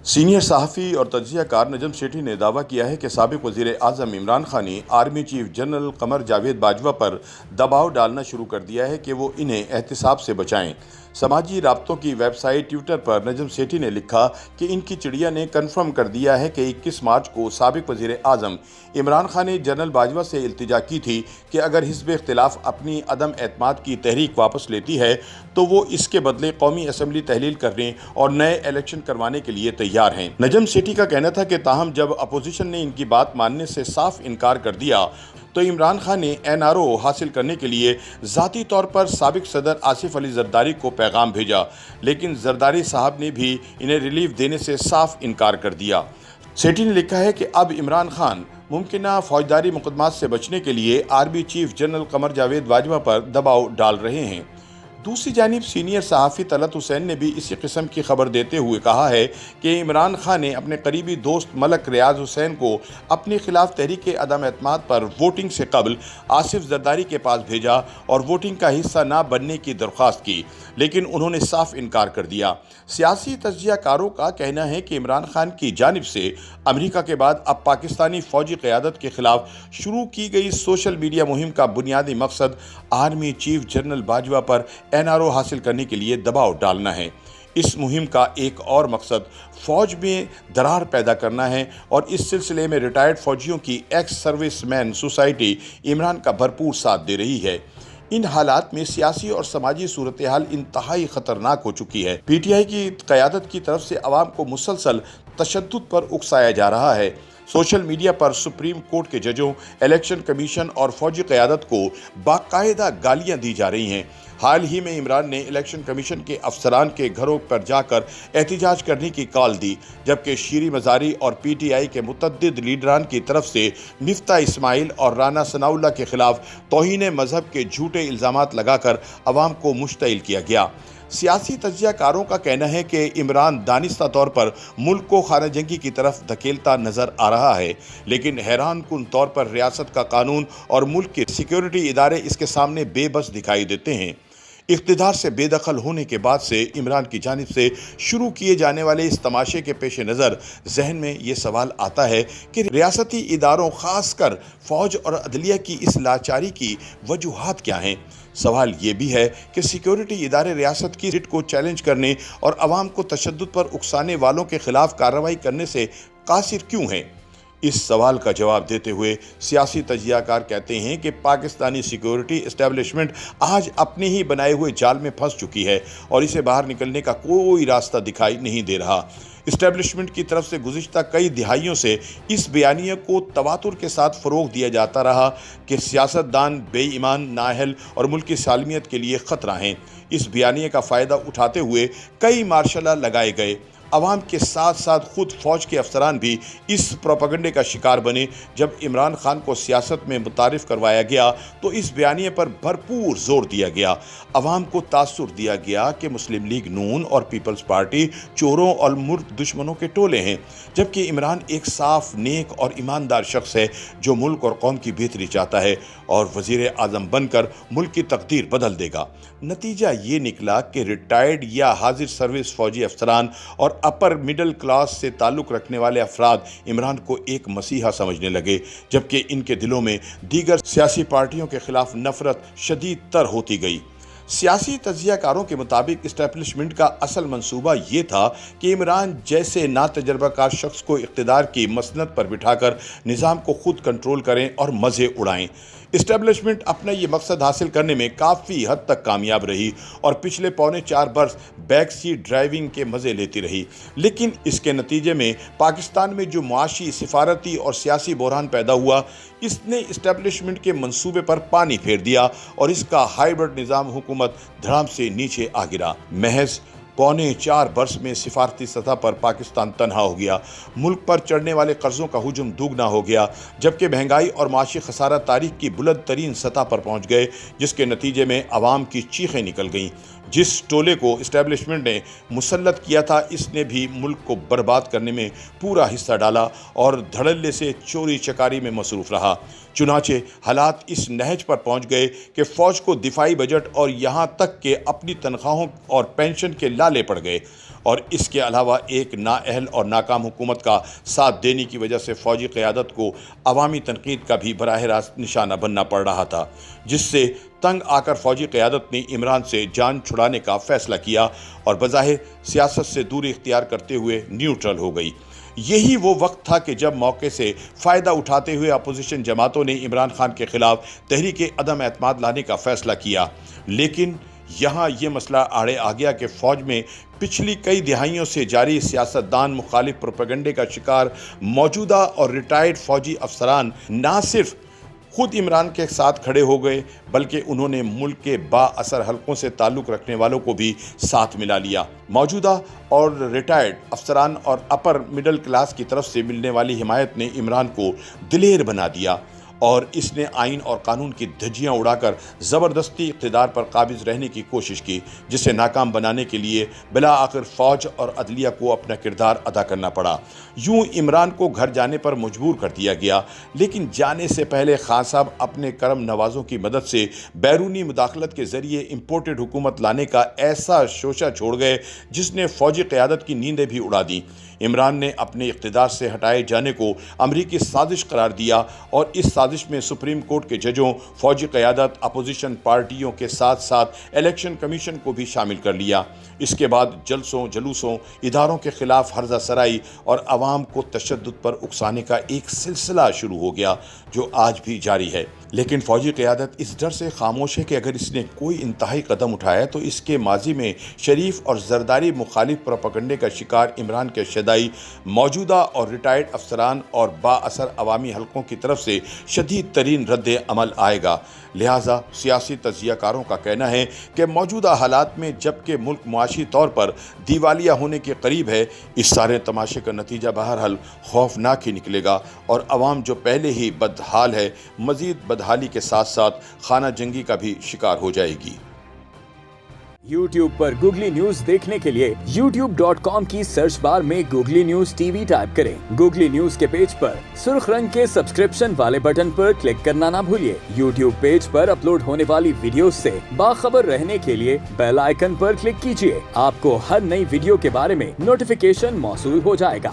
Senior صحافی اور تجزیہ کار نجم سیٹھی نے دعویٰ کیا ہے کہ سابق وزیر اعظم عمران خان نے army chief general Qamar Javed Bajwa پر دباؤ ڈالنا شروع کر دیا ہے کہ وہ انہیں احتساب سے بچائیں۔ سماجی رابطوں کی ویب سائٹ ٹویٹر پر نجم سیٹھی نے لکھا کہ ان کی چڑیا نے کنفرم کر دیا ہے کہ 21 مارچ کو سابق وزیر اعظم عمران خان نے جنرل باجوہ سے التجا کی تھی کہ اگر حزب اختلاف اپنی عدم اعتماد کی تحریک واپس لیتی ہے تو وہ اس کے بدلے قومی اسمبلی تحلیل کرنے اور نئے الیکشن کروانے کے لیے تیار ہیں۔ نجم سیٹھی کا کہنا تھا کہ تاہم جب اپوزیشن نے ان کی بات ماننے سے صاف انکار کر دیا تو عمران خان نے NRO حاصل کرنے کے لیے ذاتی طور پر سابق صدر آصف علی زرداری کو پیغام بھیجا، لیکن زرداری صاحب نے بھی انہیں ریلیف دینے سے صاف انکار کر دیا۔ سیٹھی نے لکھا ہے کہ اب عمران خان ممکنہ فوجداری مقدمات سے بچنے کے لیے army chief general Qamar Javed Bajwa پر دباؤ ڈال رہے ہیں۔ دوسری جانب سینئر صحافی طلعت حسین نے بھی اسی قسم کی خبر دیتے ہوئے کہا ہے کہ عمران خان نے اپنے قریبی دوست ملک ریاض حسین کو اپنے خلاف تحریک عدم اعتماد پر ووٹنگ سے قبل آصف زرداری کے پاس بھیجا اور ووٹنگ کا حصہ نہ بننے کی درخواست کی، لیکن انہوں نے صاف انکار کر دیا۔ سیاسی تجزیہ کاروں کا کہنا ہے کہ عمران خان کی جانب سے امریکہ کے بعد اب پاکستانی فوجی قیادت کے خلاف شروع کی گئی سوشل میڈیا مہم کا بنیادی مقصد آرمی چیف جنرل باجوہ پر NRO حاصل کرنے کے لیے دباؤ ڈالنا ہے۔ اس مہم کا ایک اور مقصد فوج میں درار پیدا کرنا ہے اور اس سلسلے میں ریٹائرڈ فوجیوں کی ایکس سروس مین سوسائٹی عمران کا بھرپور ساتھ دے رہی ہے۔ ان حالات میں سیاسی اور سماجی صورتحال انتہائی خطرناک ہو چکی ہے۔ PTI کی قیادت کی طرف سے عوام کو مسلسل تشدد پر اکسایا جا رہا ہے۔ سوشل میڈیا پر سپریم کورٹ کے ججوں، الیکشن کمیشن اور فوجی قیادت کو باقاعدہ گالیاں دی جا رہی ہیں۔ حال ہی میں عمران نے الیکشن کمیشن کے افسران کے گھروں پر جا کر احتجاج کرنے کی کال دی، جبکہ شیریں مزاری اور PTI کے متعدد لیڈران کی طرف سے مفتاح اسماعیل اور رانا ثناء اللہ کے خلاف توہین مذہب کے جھوٹے الزامات لگا کر عوام کو مشتعل کیا گیا۔ سیاسی تجزیہ کاروں کا کہنا ہے کہ عمران دانستہ طور پر ملک کو خانہ جنگی کی طرف دھکیلتا نظر آ رہا ہے، لیکن حیران کن طور پر ریاست کا قانون اور ملک کے سیکیورٹی ادارے اس کے سامنے بے بس دکھائی دیتے ہیں۔ اقتدار سے بے دخل ہونے کے بعد سے عمران کی جانب سے شروع کیے جانے والے اس تماشے کے پیش نظر ذہن میں یہ سوال آتا ہے کہ ریاستی اداروں خاص کر فوج اور عدلیہ کی اس لاچاری کی وجوہات کیا ہیں؟ سوال یہ بھی ہے کہ سیکیورٹی ادارے ریاست کی سیٹ کو چیلنج کرنے اور عوام کو تشدد پر اکسانے والوں کے خلاف کارروائی کرنے سے قاصر کیوں ہیں؟ اس سوال کا جواب دیتے ہوئے سیاسی تجزیہ کار کہتے ہیں کہ پاکستانی سیکیورٹی اسٹیبلشمنٹ آج اپنے ہی بنائے ہوئے جال میں پھنس چکی ہے اور اسے باہر نکلنے کا کوئی راستہ دکھائی نہیں دے رہا۔ اسٹیبلشمنٹ کی طرف سے گزشتہ کئی دہائیوں سے اس بیانیے کو تواتر کے ساتھ فروغ دیا جاتا رہا کہ سیاستدان بے ایمان، نااہل اور ملک کی سالمیت کے لیے خطرہ ہیں۔ اس بیانیے کا فائدہ اٹھاتے ہوئے کئی مارشل لا لگائے گئے۔ عوام کے ساتھ ساتھ خود فوج کے افسران بھی اس پروپیگنڈے کا شکار بنے۔ جب عمران خان کو سیاست میں متعارف کروایا گیا تو اس بیانیے پر بھرپور زور دیا گیا۔ عوام کو تاثر دیا گیا کہ مسلم لیگ نون اور پیپلز پارٹی چوروں اور ملک دشمنوں کے ٹولے ہیں، جبکہ عمران ایک صاف، نیک اور ایماندار شخص ہے جو ملک اور قوم کی بہتری چاہتا ہے اور وزیر اعظم بن کر ملک کی تقدیر بدل دے گا۔ نتیجہ یہ نکلا کہ ریٹائرڈ یا حاضر سروس فوجی افسران اور اپر مڈل کلاس سے تعلق رکھنے والے افراد عمران کو ایک مسیحا سمجھنے لگے، جبکہ ان کے دلوں میں دیگر سیاسی پارٹیوں کے خلاف نفرت شدید تر ہوتی گئی۔ سیاسی تجزیہ کاروں کے مطابق اسٹیبلشمنٹ کا اصل منصوبہ یہ تھا کہ عمران جیسے ناتجربہ کار شخص کو اقتدار کی مسند پر بٹھا کر نظام کو خود کنٹرول کریں اور مزے اڑائیں۔ اسٹیبلشمنٹ اپنا یہ مقصد حاصل کرنے میں کافی حد تک کامیاب رہی اور پچھلے پونے 4 برس بیک سیٹ ڈرائیونگ کے مزے لیتی رہی، لیکن اس کے نتیجے میں پاکستان میں جو معاشی، سفارتی اور سیاسی بحران پیدا ہوا، اس نے اسٹیبلشمنٹ کے منصوبے پر پانی پھیر دیا اور اس کا ہائیبرڈ نظام حکومت دھڑام سے نیچے آ گرا۔ محض پونے 4 برس میں سفارتی سطح پر پاکستان تنہا ہو گیا، ملک پر چڑھنے والے قرضوں کا حجم دوگنا ہو گیا، جبکہ مہنگائی اور معاشی خسارہ تاریخ کی بلند ترین سطح پر پہنچ گئے، جس کے نتیجے میں عوام کی چیخیں نکل گئیں۔ جس ٹولے کو اسٹیبلشمنٹ نے مسلط کیا تھا، اس نے بھی ملک کو برباد کرنے میں پورا حصہ ڈالا اور دھڑلے سے چوری چکاری میں مصروف رہا۔ چنانچہ حالات اس نہج پر پہنچ گئے کہ فوج کو دفاعی بجٹ اور یہاں تک کہ اپنی تنخواہوں اور پینشن کے لالے پڑ گئے۔ اور اس کے علاوہ ایک نااہل اور ناکام حکومت کا ساتھ دینے کی وجہ سے فوجی قیادت کو عوامی تنقید کا بھی براہ راست نشانہ بننا پڑ رہا تھا، جس سے تنگ آ کر فوجی قیادت نے عمران سے جان چھڑانے کا فیصلہ کیا اور بظاہر سیاست سے دوری اختیار کرتے ہوئے نیوٹرل ہو گئی۔ یہی وہ وقت تھا کہ جب موقع سے فائدہ اٹھاتے ہوئے اپوزیشن جماعتوں نے عمران خان کے خلاف تحریک عدم اعتماد لانے کا فیصلہ کیا، لیکن یہاں یہ مسئلہ آڑے آ گیا کہ فوج میں پچھلی کئی دہائیوں سے جاری سیاستدان مخالف پروپیگنڈے کا شکار موجودہ اور ریٹائرڈ فوجی افسران نہ صرف خود عمران کے ساتھ کھڑے ہو گئے بلکہ انہوں نے ملک کے با اثر حلقوں سے تعلق رکھنے والوں کو بھی ساتھ ملا لیا۔ موجودہ اور ریٹائرڈ افسران اور اپر مڈل کلاس کی طرف سے ملنے والی حمایت نے عمران کو دلیر بنا دیا اور اس نے آئین اور قانون کی دھجیاں اڑا کر زبردستی اقتدار پر قابض رہنے کی کوشش کی، جسے ناکام بنانے کے لیے بالآخر فوج اور عدلیہ کو اپنا کردار ادا کرنا پڑا۔ یوں عمران کو گھر جانے پر مجبور کر دیا گیا، لیکن جانے سے پہلے خان صاحب اپنے کرم نوازوں کی مدد سے بیرونی مداخلت کے ذریعے امپورٹڈ حکومت لانے کا ایسا شوشہ چھوڑ گئے جس نے فوجی قیادت کی نیندیں بھی اڑا دیں۔ عمران نے اپنے اقتدار سے ہٹائے جانے کو امریکی سازش قرار دیا اور اس سازش میں سپریم کورٹ کے ججوں، فوجی قیادت، اپوزیشن پارٹیوں کے ساتھ ساتھ الیکشن کمیشن کو بھی شامل کر لیا۔ اس کے بعد جلسوں، جلوسوں، اداروں کے خلاف ہرزہ سرائی اور عوام کو تشدد پر اکسانے کا ایک سلسلہ شروع ہو گیا جو آج بھی جاری ہے۔ لیکن فوجی قیادت اس ڈر سے خاموش ہے کہ اگر اس نے کوئی انتہائی قدم اٹھایا تو اس کے ماضی میں شریف اور زرداری مخالف پروپیگنڈے کا شکار عمران کے شیدائی موجودہ اور ریٹائرڈ افسران اور با اثر عوامی حلقوں کی طرف سے شدید ترین رد عمل آئے گا۔ لہٰذا سیاسی تجزیہ کاروں کا کہنا ہے کہ موجودہ حالات میں جبکہ ملک معاشی طور پر دیوالیہ ہونے کے قریب ہے، اس سارے تماشے کا نتیجہ بہرحال خوفناک ہی نکلے گا اور عوام جو پہلے ہی بدحال ہے مزید بدحالی کے ساتھ ساتھ خانہ جنگی کا بھی شکار ہو جائے گی۔ YouTube پر گوگلی نیوز دیکھنے کے لیے youtube.com کی سرچ بار میں googly news T V type کریں۔ گوگلی نیوز کے پیج پر سرخ رنگ کے سبسکرپشن والے بٹن پر کلک کرنا نہ بھولیے۔ YouTube پیج پر اپلوڈ ہونے والی ویڈیوز سے باخبر رہنے کے لیے بیل آئیکن پر کلک کیجیے۔ آپ کو ہر نئی ویڈیو کے بارے میں نوٹیفیکیشن موصول ہو جائے گا۔